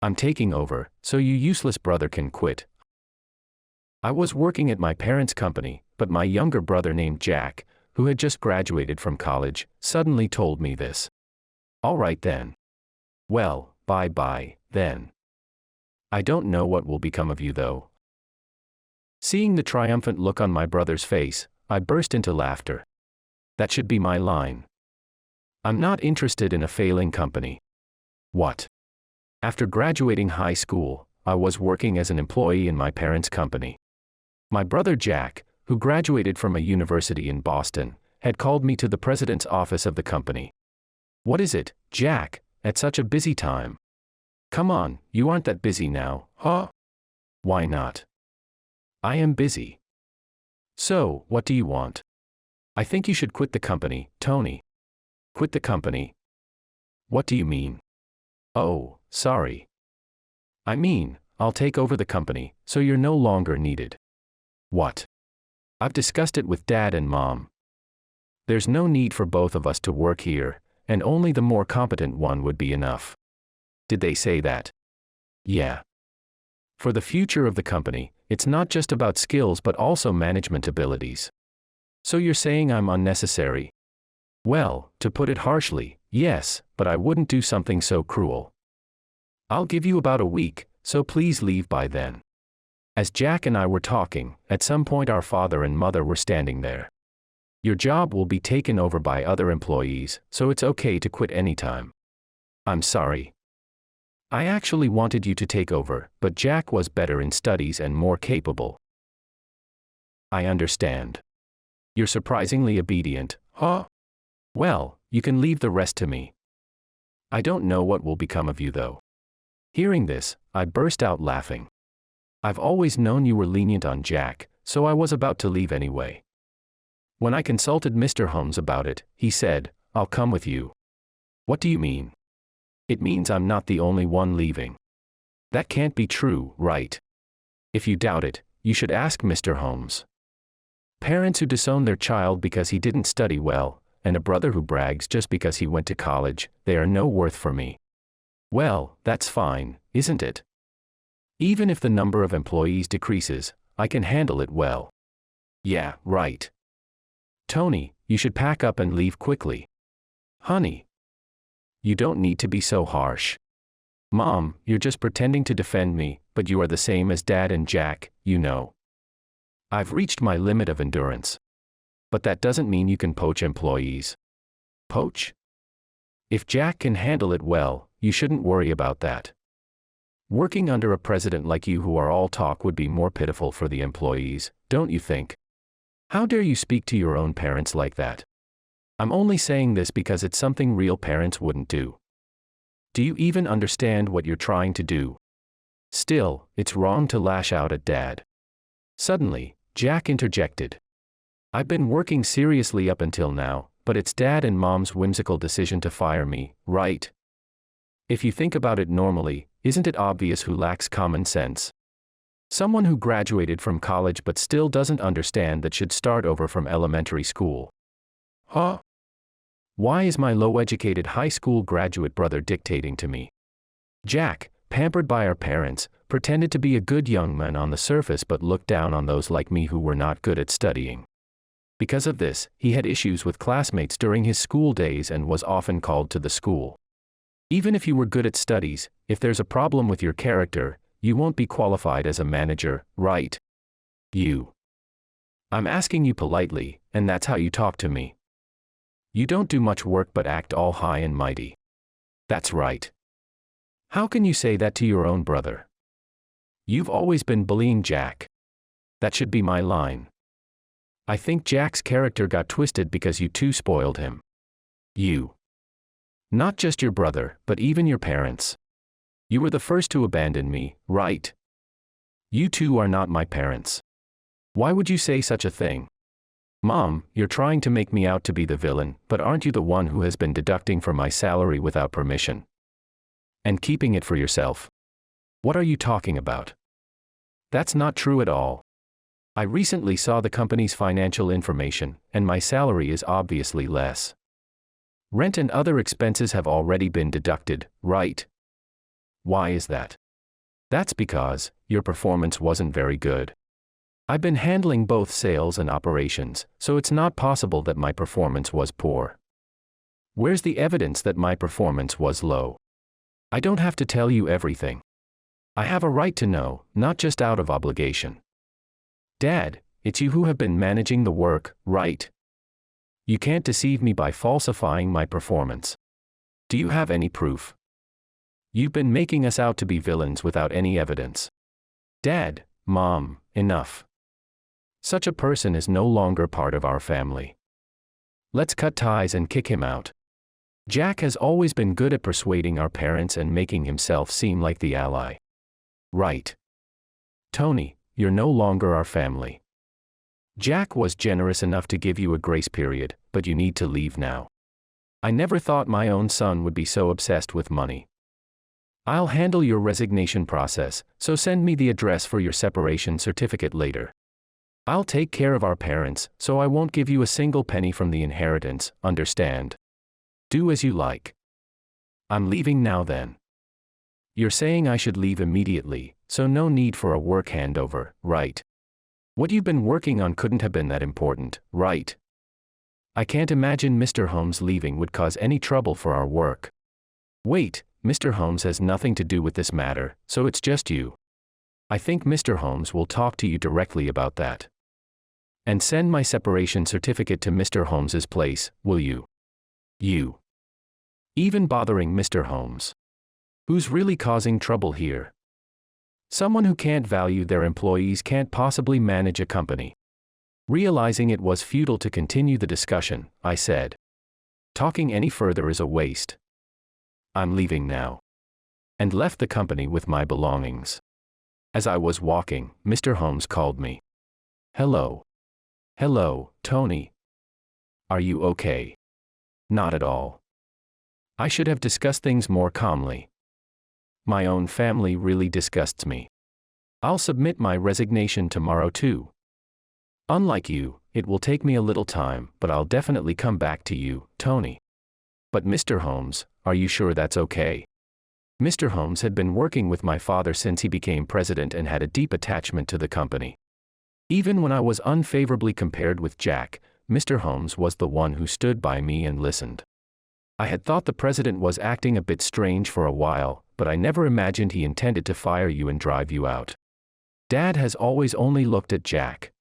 I'm taking over, so you useless brother can quit. I was working at my parents' company, but my younger brother named Jack, who had just graduated from college, suddenly told me this. All right then. Well, bye-bye, then. I don't know what will become of you though. Seeing the triumphant look on my brother's face, I burst into laughter. That should be my line. I'm not interested in a failing company. What? After graduating high school, I was working as an employee in my parents' company. My brother Jack, who graduated from a university in Boston, had called me to the president's office of the company. What is it, Jack, at such a busy time? Come on, you aren't that busy now, huh? Why not? I am busy. So, what do you want? I think you should quit the company, Tony. Quit the company? What do you mean? Oh, sorry. I mean, I'll take over the company, so you're no longer needed. What? I've discussed it with Dad and Mom. There's no need for both of us to work here, and only the more competent one would be enough. Did they say that? Yeah. For the future of the company, it's not just about skills but also management abilities. So you're saying I'm unnecessary? Well, to put it harshly, yes, but I wouldn't do something so cruel. I'll give you about a week, so please leave by then. As Jack and I were talking, at some point our father and mother were standing there. Your job will be taken over by other employees, so it's okay to quit anytime. I'm sorry. I actually wanted you to take over, but Jack was better in studies and more capable. I understand. You're surprisingly obedient, huh? Well, you can leave the rest to me. I don't know what will become of you though. Hearing this, I burst out laughing. I've always known you were lenient on Jack, so I was about to leave anyway. When I consulted Mr. Holmes about it, he said, I'll come with you. What do you mean? It means I'm not the only one leaving. That can't be true, right? If you doubt it, you should ask Mr. Holmes. Parents who disown their child because he didn't study well, and a brother who brags just because he went to college, they are no worth for me. Well, that's fine, isn't it? Even if the number of employees decreases, I can handle it well. Yeah, right. Tony, you should pack up and leave quickly. Honey. You don't need to be so harsh. Mom, you're just pretending to defend me, but you are the same as Dad and Jack, you know. I've reached my limit of endurance. But that doesn't mean you can poach employees. Poach? If Jack can handle it well, you shouldn't worry about that. Working under a president like you who are all talk would be more pitiful for the employees, don't you think? How dare you speak to your own parents like that? I'm only saying this because it's something real parents wouldn't do. Do you even understand what you're trying to do? Still, it's wrong to lash out at Dad. Suddenly, Jack interjected. I've been working seriously up until now, but it's Dad and Mom's whimsical decision to fire me, right? If you think about it normally, isn't it obvious who lacks common sense? Someone who graduated from college but still doesn't understand that should start over from elementary school. Huh? Why is my low-educated high school graduate brother dictating to me? Jack, pampered by our parents, pretended to be a good young man on the surface but looked down on those like me who were not good at studying. Because of this, he had issues with classmates during his school days and was often called to the school. Even if you were good at studies, if there's a problem with your character, you won't be qualified as a manager, right? I'm asking you politely, and that's how you talk to me. You don't do much work but act all high and mighty. That's right. How can you say that to your own brother? You've always been bullying Jack. That should be my line. I think Jack's character got twisted because you two spoiled him. Not just your brother, but even your parents. You were the first to abandon me, right? You two are not my parents. Why would you say such a thing? Mom, you're trying to make me out to be the villain, but aren't you the one who has been deducting from my salary without permission? And keeping it for yourself? What are you talking about? That's not true at all. I recently saw the company's financial information, and my salary is obviously less. Rent and other expenses have already been deducted, right? Why is that? That's because your performance wasn't very good. I've been handling both sales and operations, so it's not possible that my performance was poor. Where's the evidence that my performance was low? I don't have to tell you everything. I have a right to know, not just out of obligation. Dad, it's you who have been managing the work, right? You can't deceive me by falsifying my performance. Do you have any proof? You've been making us out to be villains without any evidence. Dad, Mom, enough. Such a person is no longer part of our family. Let's cut ties and kick him out. Jack has always been good at persuading our parents and making himself seem like the ally. Right. Tony, you're no longer our family. Jack was generous enough to give you a grace period, but you need to leave now. I never thought my own son would be so obsessed with money. I'll handle your resignation process, so send me the address for your separation certificate later. I'll take care of our parents, so I won't give you a single penny from the inheritance, understand? Do as you like. I'm leaving now then. You're saying I should leave immediately, so no need for a work handover, right? What you've been working on couldn't have been that important, right? I can't imagine Mr. Holmes leaving would cause any trouble for our work. Wait, Mr. Holmes has nothing to do with this matter, so it's just you. I think Mr. Holmes will talk to you directly about that. And send my separation certificate to Mr. Holmes's place, will you? You. Even bothering Mr. Holmes. Who's really causing trouble here? Someone who can't value their employees can't possibly manage a company. Realizing it was futile to continue the discussion, I said. Talking any further is a waste. I'm leaving now. And left the company with my belongings. As I was walking, Mr. Holmes called me. Hello. Hello, Tony. Are you okay? Not at all. I should have discussed things more calmly. My own family really disgusts me. I'll submit my resignation tomorrow too. Unlike you, it will take me a little time, but I'll definitely come back to you, Tony. But Mr. Holmes, are you sure that's okay? Mr. Holmes had been working with my father since he became president and had a deep attachment to the company. Even when I was unfavorably compared with Jack, Mr. Holmes was the one who stood by me and listened. I had thought the president was acting a bit strange for a while, but I never imagined he intended to fire you and drive you out. Dad has always only looked at Jack.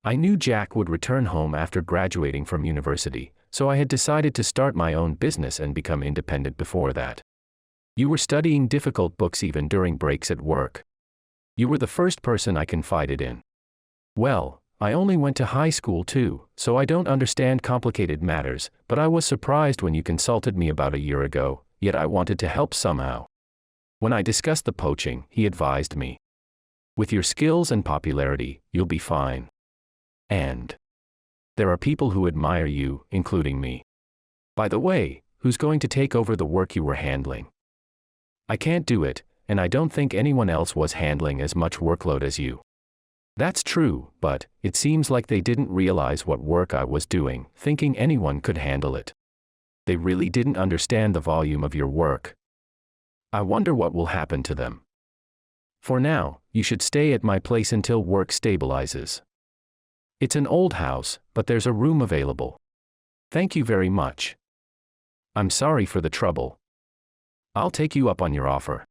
I knew Jack would return home after graduating from university, so I had decided to start my own business and become independent before that. You were studying difficult books even during breaks at work. You were the first person I confided in. Well, I only went to high school too, so I don't understand complicated matters, but I was surprised when you consulted me about a year ago, yet I wanted to help somehow. When I discussed the poaching, he advised me. With your skills and popularity, you'll be fine. And there are people who admire you, including me. By the way, who's going to take over the work you were handling? I can't do it, and I don't think anyone else was handling as much workload as you. That's true, but it seems like they didn't realize what work I was doing, thinking anyone could handle it. They really didn't understand the volume of your work. I wonder what will happen to them. For now, you should stay at my place until work stabilizes. It's an old house, but there's a room available. Thank you very much. I'm sorry for the trouble. I'll take you up on your offer.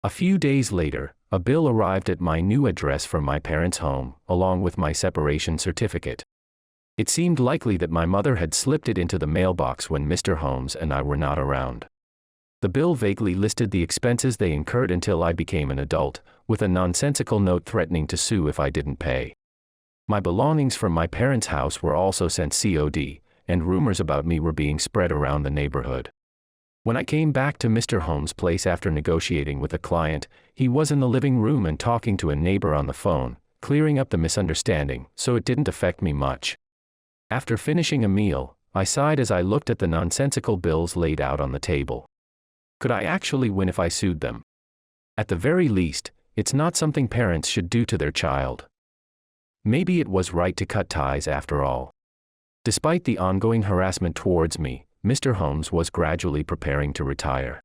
A few days later, a bill arrived at my new address from my parents' home, along with my separation certificate. It seemed likely that my mother had slipped it into the mailbox when Mr. Holmes and I were not around. The bill vaguely listed the expenses they incurred until I became an adult, with a nonsensical note threatening to sue if I didn't pay. My belongings from my parents' house were also sent COD, and rumors about me were being spread around the neighborhood. When I came back to Mr. Holmes' place after negotiating with a client, he was in the living room and talking to a neighbor on the phone, clearing up the misunderstanding, so it didn't affect me much. After finishing a meal, I sighed as I looked at the nonsensical bills laid out on the table. Could I actually win if I sued them? At the very least, it's not something parents should do to their child. Maybe it was right to cut ties after all. Despite the ongoing harassment towards me, Mr. Holmes was gradually preparing to retire.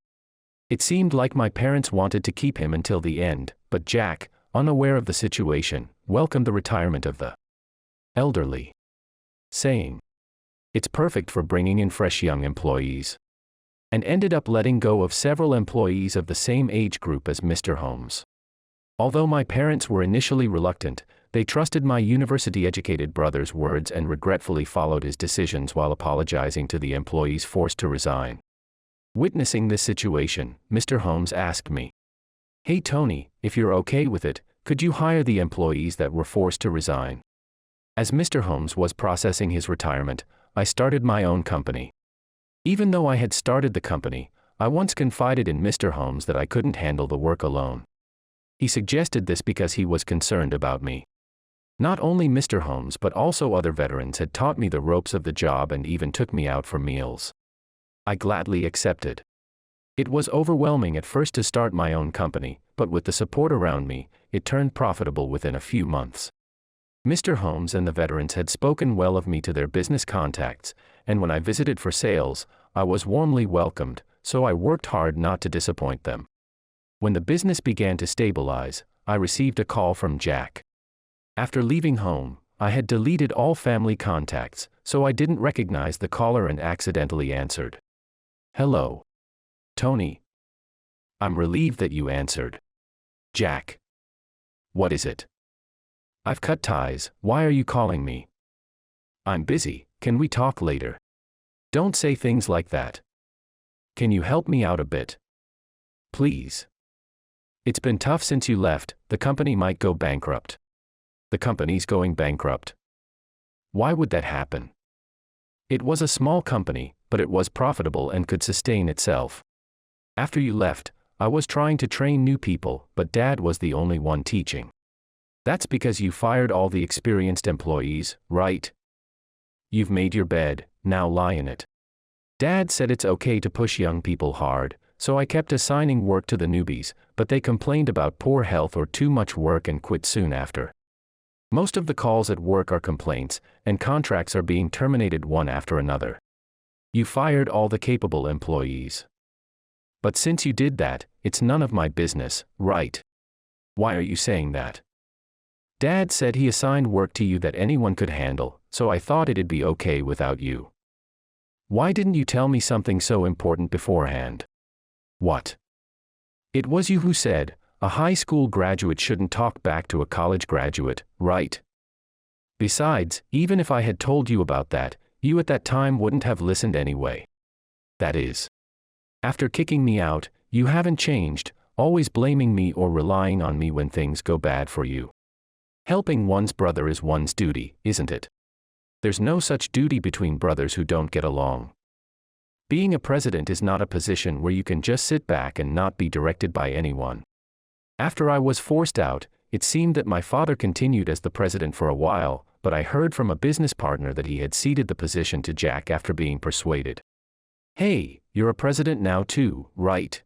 It seemed like my parents wanted to keep him until the end, but Jack, unaware of the situation, welcomed the retirement of the elderly, saying, "It's perfect for bringing in fresh young employees," and ended up letting go of several employees of the same age group as Mr. Holmes. Although my parents were initially reluctant, they trusted my university-educated brother's words and regretfully followed his decisions while apologizing to the employees forced to resign. Witnessing this situation, Mr. Holmes asked me, "Hey Tony, if you're okay with it, could you hire the employees that were forced to resign?" As Mr. Holmes was processing his retirement, I started my own company. Even though I had started the company, I once confided in Mr. Holmes that I couldn't handle the work alone. He suggested this because he was concerned about me. Not only Mr. Holmes but also other veterans had taught me the ropes of the job and even took me out for meals. I gladly accepted. It was overwhelming at first to start my own company, but with the support around me, it turned profitable within a few months. Mr. Holmes and the veterans had spoken well of me to their business contacts, and when I visited for sales, I was warmly welcomed, so I worked hard not to disappoint them. When the business began to stabilize, I received a call from Jack. After leaving home, I had deleted all family contacts, so I didn't recognize the caller and accidentally answered. "Hello, Tony. I'm relieved that you answered." "Jack. What is it?" "I've cut ties, why are you calling me?" "I'm busy, can we talk later?" "Don't say things like that. Can you help me out a bit? Please. It's been tough since you left, the company might go bankrupt." "The company's going bankrupt? Why would that happen?" "It was a small company, but it was profitable and could sustain itself. After you left, I was trying to train new people, but Dad was the only one teaching." "That's because you fired all the experienced employees, right? You've made your bed, now lie in it." "Dad said it's okay to push young people hard, so I kept assigning work to the newbies, but they complained about poor health or too much work and quit soon after. Most of the calls at work are complaints, and contracts are being terminated one after another. You fired all the capable employees. But since you did that, it's none of my business, right? Why are you saying that?" "Dad said he assigned work to you that anyone could handle, so I thought it'd be okay without you. Why didn't you tell me something so important beforehand?" "What?" "It was you who said, a high school graduate shouldn't talk back to a college graduate, right? Besides, even if I had told you about that, you at that time wouldn't have listened anyway. That is. After kicking me out, you haven't changed, always blaming me or relying on me when things go bad for you. Helping one's brother is one's duty, isn't it? There's no such duty between brothers who don't get along. Being a president is not a position where you can just sit back and not be directed by anyone. After I was forced out, it seemed that my father continued as the president for a while, but I heard from a business partner that he had ceded the position to Jack after being persuaded. Hey, you're a president now too, right?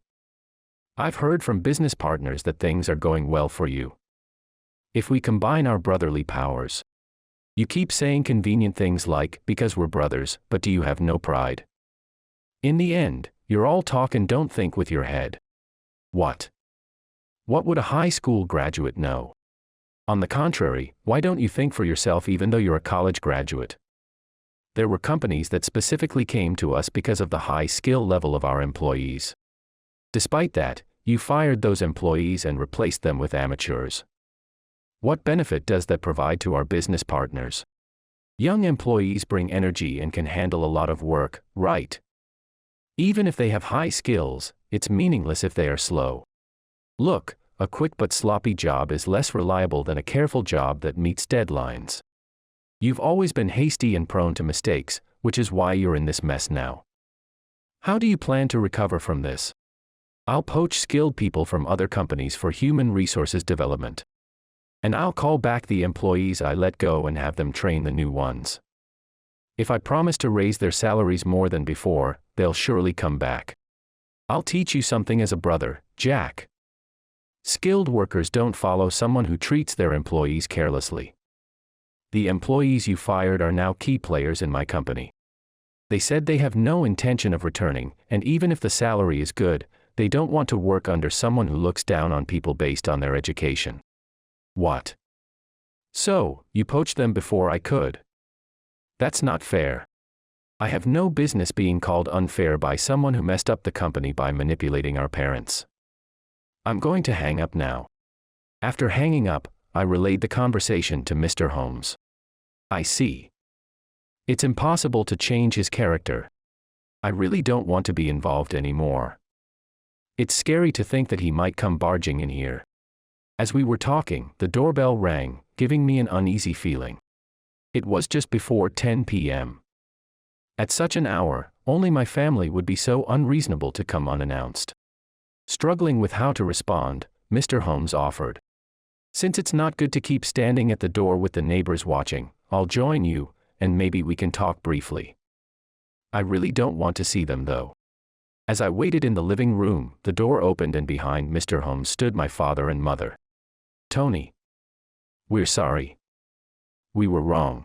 I've heard from business partners that things are going well for you. If we combine our brotherly powers. You keep saying convenient things like, because we're brothers, but do you have no pride? In the end, you're all talk and don't think with your head. What? What would a high school graduate know? On the contrary, why don't you think for yourself even though you're a college graduate? There were companies that specifically came to us because of the high skill level of our employees. Despite that, you fired those employees and replaced them with amateurs. What benefit does that provide to our business partners? Young employees bring energy and can handle a lot of work, right? Even if they have high skills, it's meaningless if they are slow. Look, a quick but sloppy job is less reliable than a careful job that meets deadlines. You've always been hasty and prone to mistakes, which is why you're in this mess now. How do you plan to recover from this? I'll poach skilled people from other companies for human resources development. And I'll call back the employees I let go and have them train the new ones. If I promise to raise their salaries more than before, they'll surely come back. I'll teach you something as a brother, Jack. Skilled workers don't follow someone who treats their employees carelessly. The employees you fired are now key players in my company. They said they have no intention of returning, and even if the salary is good, They don't want to work under someone who looks down on people based on their education. What? So, you poached them before I could? That's not fair. I have no business being called unfair by someone who messed up the company by manipulating our parents. I'm going to hang up now. After hanging up, I relayed the conversation to Mr. Holmes. I see. It's impossible to change his character. I really don't want to be involved anymore. It's scary to think that he might come barging in here. As we were talking, the doorbell rang, giving me an uneasy feeling. It was just before 10 p.m. At such an hour, only my family would be so unreasonable to come unannounced. Struggling with how to respond, Mr. Holmes offered. Since it's not good to keep standing at the door with the neighbors watching, I'll join you, and maybe we can talk briefly. I really don't want to see them though. As I waited in the living room, the door opened and behind Mr. Holmes stood my father and mother. Tony. We're sorry. We were wrong.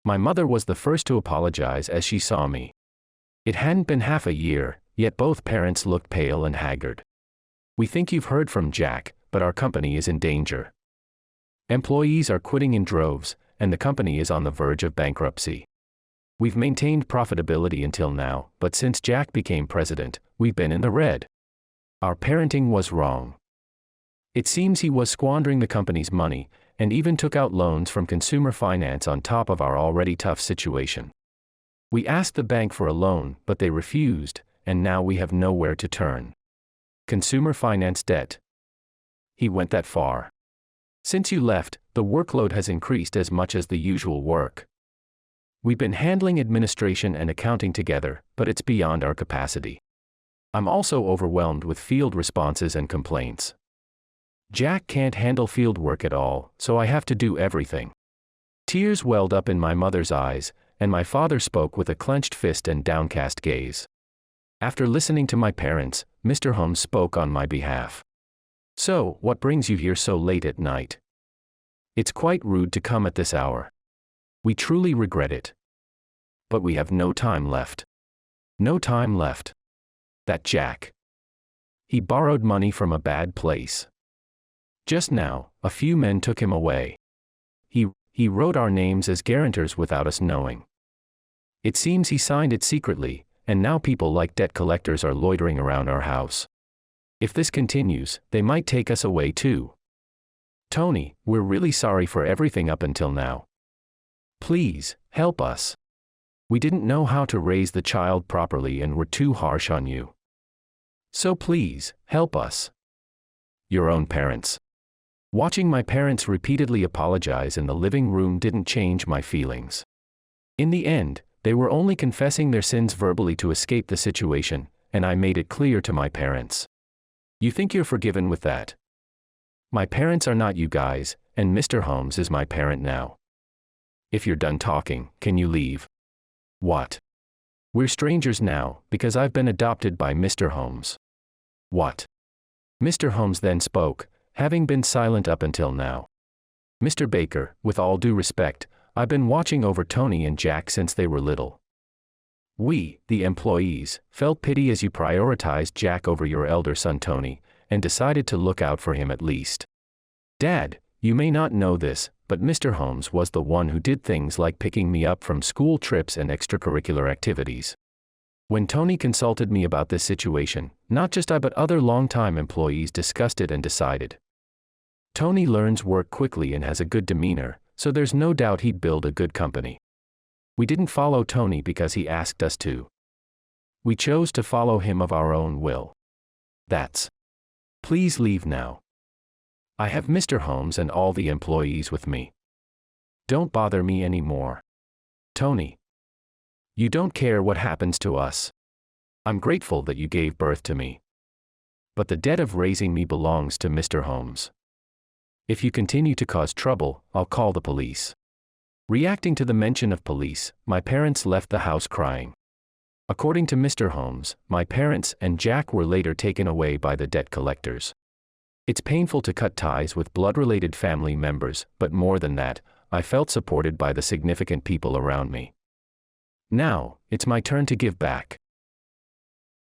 My mother was the first to apologize as she saw me. It hadn't been half a year, yet both parents looked pale and haggard. We think you've heard from Jack, but our company is in danger. Employees are quitting in droves, and the company is on the verge of bankruptcy. We've maintained profitability until now, but since Jack became president, we've been in the red. Our parenting was wrong. It seems he was squandering the company's money, and even took out loans from consumer finance on top of our already tough situation. We asked the bank for a loan, but they refused, and now we have nowhere to turn. Consumer finance debt. He went that far. Since you left, the workload has increased as much as the usual work. We've been handling administration and accounting together, but it's beyond our capacity. I'm also overwhelmed with field responses and complaints. Jack can't handle field work at all, so I have to do everything. Tears welled up in my mother's eyes, and my father spoke with a clenched fist and downcast gaze. After listening to my parents, Mr. Holmes spoke on my behalf. So, what brings you here so late at night? It's quite rude to come at this hour. We truly regret it. But we have no time left. No time left. That Jack. He borrowed money from a bad place. Just now, a few men took him away. He wrote our names as guarantors without us knowing. It seems he signed it secretly, and now people like debt collectors are loitering around our house. If this continues, they might take us away too. Tony, we're really sorry for everything up until now. Please, help us. We didn't know how to raise the child properly and were too harsh on you. So please, help us. Your own parents. Watching my parents repeatedly apologize in the living room didn't change my feelings. In the end, they were only confessing their sins verbally to escape the situation, and I made it clear to my parents. You think you're forgiven with that? My parents are not you guys, and Mr. Holmes is my parent now. If you're done talking, can you leave? What? We're strangers now, because I've been adopted by Mr. Holmes. What? Mr. Holmes then spoke, having been silent up until now. Mr. Baker, with all due respect, I've been watching over Tony and Jack since they were little. We, the employees, felt pity as you prioritized Jack over your elder son Tony, and decided to look out for him at least. Dad, you may not know this, but Mr. Holmes was the one who did things like picking me up from school trips and extracurricular activities. When Tony consulted me about this situation, not just I but other longtime employees discussed it and decided. Tony learns work quickly and has a good demeanor, so there's no doubt he'd build a good company. We didn't follow Tony because he asked us to. We chose to follow him of our own will. That's. Please leave now. I have Mr. Holmes and all the employees with me. Don't bother me anymore. Tony. You don't care what happens to us. I'm grateful that you gave birth to me. But the debt of raising me belongs to Mr. Holmes. If you continue to cause trouble, I'll call the police. Reacting to the mention of police, my parents left the house crying. According to Mr. Holmes, my parents and Jack were later taken away by the debt collectors. It's painful to cut ties with blood-related family members, but more than that, I felt supported by the significant people around me. Now, it's my turn to give back.